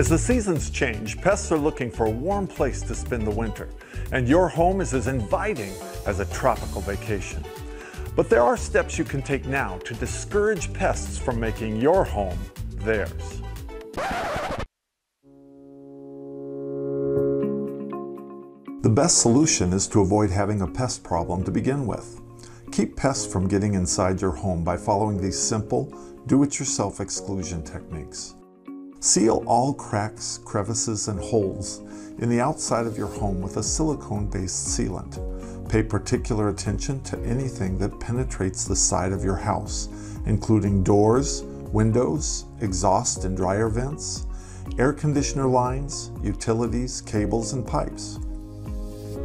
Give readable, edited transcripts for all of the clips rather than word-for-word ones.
As the seasons change, pests are looking for a warm place to spend the winter, and your home is as inviting as a tropical vacation. But there are steps you can take now to discourage pests from making your home theirs. The best solution is to avoid having a pest problem to begin with. Keep pests from getting inside your home by following these simple, do-it-yourself exclusion techniques. Seal all cracks, crevices, and holes in the outside of your home with a silicone-based sealant. Pay particular attention to anything that penetrates the side of your house, including doors, windows, exhaust and dryer vents, air conditioner lines, utilities, cables, and pipes.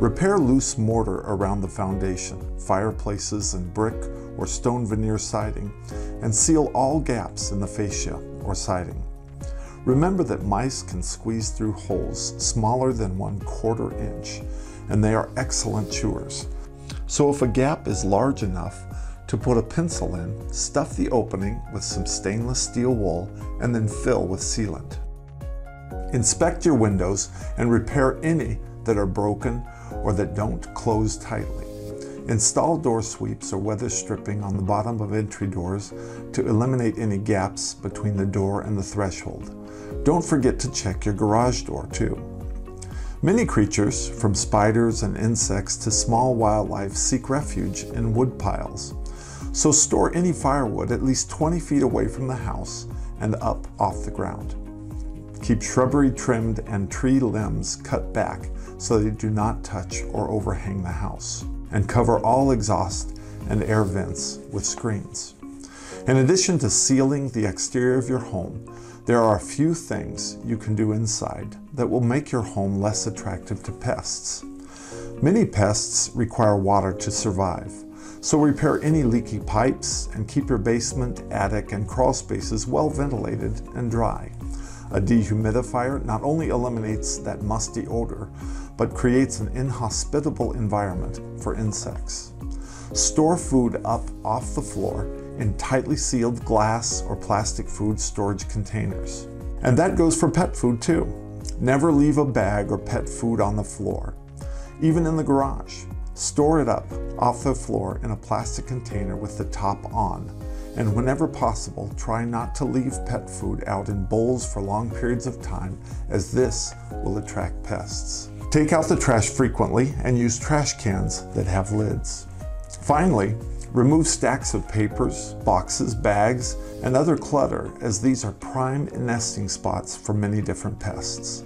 Repair loose mortar around the foundation, fireplaces, and brick or stone veneer siding, and seal all gaps in the fascia or siding. Remember that mice can squeeze through holes smaller than 1/4 inch, and they are excellent chewers. So if a gap is large enough to put a pencil in, stuff the opening with some stainless steel wool and then fill with sealant. Inspect your windows and repair any that are broken or that don't close tightly. Install door sweeps or weather stripping on the bottom of entry doors to eliminate any gaps between the door and the threshold. Don't forget to check your garage door too. Many creatures, from spiders and insects to small wildlife, seek refuge in wood piles. So store any firewood at least 20 feet away from the house and up off the ground. Keep shrubbery trimmed and tree limbs cut back so they do not touch or overhang the house. And cover all exhaust and air vents with screens. In addition to sealing the exterior of your home, there are a few things you can do inside that will make your home less attractive to pests. Many pests require water to survive, so repair any leaky pipes and keep your basement, attic, and crawl spaces well ventilated and dry. A dehumidifier not only eliminates that musty odor, but creates an inhospitable environment for insects. Store food up off the floor in tightly sealed glass or plastic food storage containers. And that goes for pet food too. Never leave a bag or pet food on the floor. Even in the garage, store it up off the floor in a plastic container with the top on. And whenever possible, try not to leave pet food out in bowls for long periods of time, as this will attract pests. Take out the trash frequently and use trash cans that have lids. Finally, remove stacks of papers, boxes, bags, and other clutter, as these are prime nesting spots for many different pests.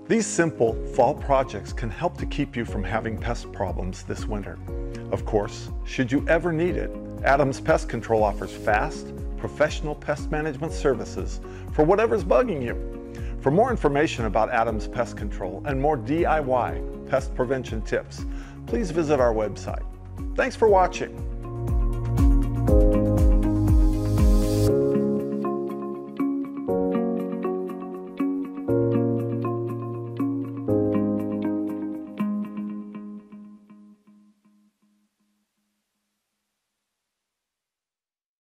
These simple fall projects can help to keep you from having pest problems this winter. Of course, should you ever need it, Adams Pest Control offers fast, professional pest management services for whatever's bugging you. For more information about Adams Pest Control and more DIY pest prevention tips, please visit our website. Thanks for watching.